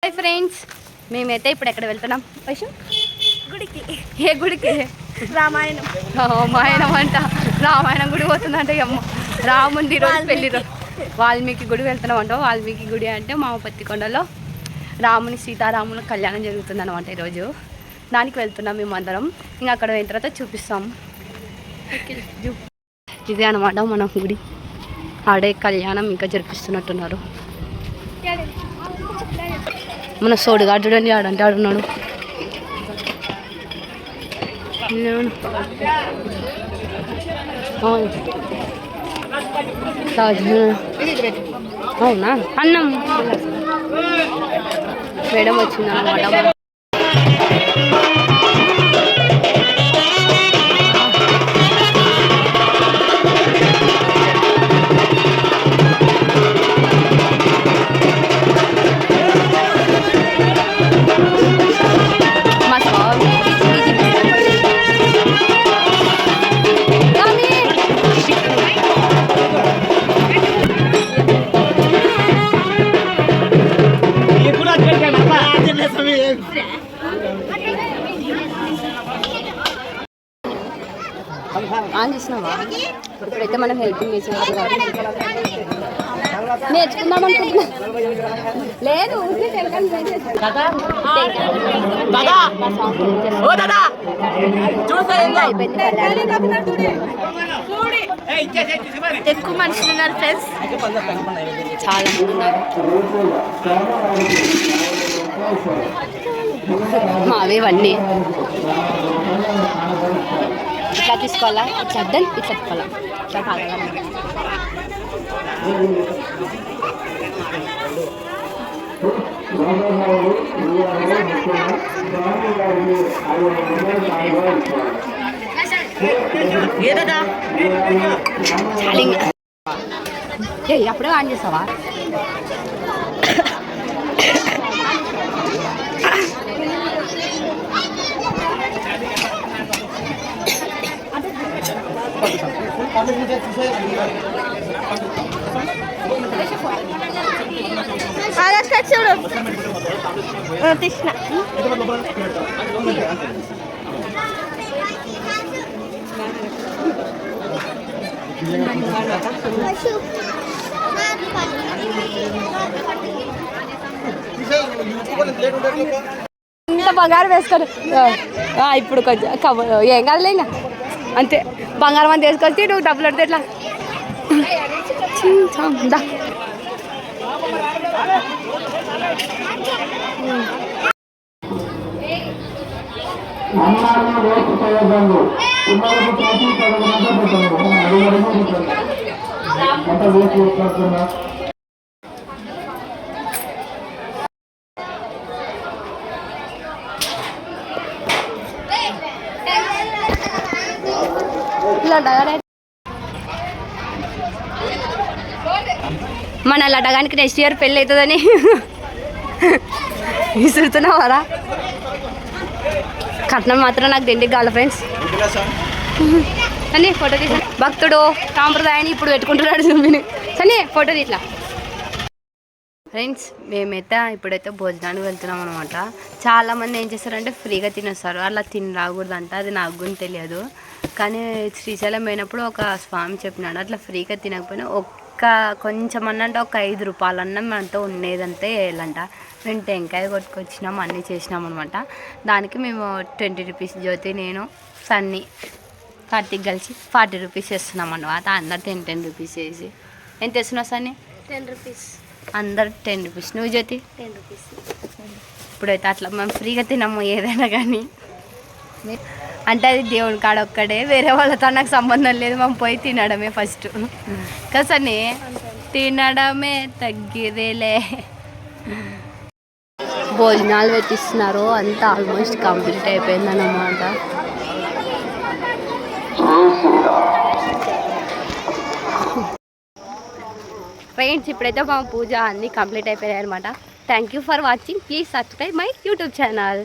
Hi friends, మేమైతే ఇప్పుడు ఎక్కడ వెళ్తున్నాం? గుడికి. ఏ గుడికి? రామాయణం అంట. రామాయణం గుడి పోతుందంటే అమ్మ రాముంది ఈరోజు పెళ్ళి. వాల్మీకి గుడి వెళ్తున్నాం అంట. వాల్మీకి గుడి అంటే మా పత్తికొండలో రాముని సీతారాముల కళ్యాణం జరుగుతుంది అనమాట ఈరోజు. దానికి వెళ్తున్నాం మేము అందరం. ఇంకా అక్కడ అయిన తర్వాత చూపిస్తాం. ఇదే అనమాట మన గుడి. ఆడే కళ్యాణం ఇంకా జరిపిస్తున్నట్టున్నారు. మన సోడుగాడు చూడండి, ఆడంటే ఆడున్నాడు. అవునా? అన్నం మేడం వచ్చిందన్నమాట. ఆన్ చేసినావా? ఇప్పుడైతే మనం హెల్పింగ్ చేసేవాళ్ళు నేర్చుకుందాం అనుకుంటున్నా. లేదు ఎక్కువ మనుషులు ఉన్నారు ఫ్రెండ్స్, చాలా మంది ఉన్నారు. మావి ఇవన్నీ ఇట్లా తీసుకోవాలా, ఇట్లా అద్దం ఇట్లా తీసుకోవాలా, ఇట్లా తాగాలి. అప్పుడే ఆన్ చేస్తావా? చూడు తీసిన ఇంత బంగారం వేసుకొని ఇప్పుడు కొంచెం ఏం కాదులే, ఇంకా అంతే. బంగారం అంత వేసుకొచ్చి నువ్వు డబ్బులు అడితే ఎట్లా? మన లడ్డగానికి నెక్స్ట్ ఇయర్ పెళ్ళి అవుతుందని విసురుతున్నావారా? కట్నం మాత్రం నాకు దిండికి కావాలి ఫ్రెండ్స్ అని ఫోటో తీసా. భక్తుడు సాంప్రదాయాన్ని ఇప్పుడు పెట్టుకుంటున్నాడు చూపిని సని ఫోటో తీట్లా. ఫ్రెండ్స్, మేమైతే ఇప్పుడైతే భోజనానికి వెళ్తున్నాం అనమాట. చాలామంది ఏం చేస్తారంటే ఫ్రీగా తినేస్తారు. అలా తిని రాకూడదంట, అది నాకు కూడా తెలియదు. కానీ శ్రీశైలం పోయినప్పుడు ఒక స్వామి చెప్పినాడు, అట్లా ఫ్రీగా తినకపోయినా కొంచెం అన్నంటే ఒక 5 రూపాయలు అన్నం మనతో ఉండేదంటే వేయాలంట. మేము టెంకాయ కొట్టుకొచ్చినాం, అన్నీ చేసినాం అనమాట. దానికి మేము 20 రూపీస్, జ్యోతి నేను సన్నీ కార్తీక్ కలిసి 40 రూపీస్ వేస్తున్నాం అన్నమాట. అందరు 10 రూపీస్ వేసి. ఎంత వేస్తున్నావు సన్నీ? 10 రూపీస్. అందరు 10 రూపీస్. నువ్వు జ్యోతి? 10 రూపీస్. ఇప్పుడైతే అట్లా మేము ఫ్రీగా తినము ఏదైనా కానీ. అంటే అది దేవుని కాడ ఒక్కడే, వేరే వాళ్ళతో నాకు సంబంధం లేదు. మేము పోయి తినడమే ఫస్ట్ కసని తినడమే తగ్గిదేలే. భోజనాలు పెట్టిస్తున్నారు, అంతా ఆల్మోస్ట్ కంప్లీట్ అయిపోయిందన్నమాట. ఫ్రెండ్స్, ఇప్పుడైతే మా పూజ అన్నీ కంప్లీట్ అయిపోయాయి అనమాట. Thank you for watching. Please subscribe my YouTube channel.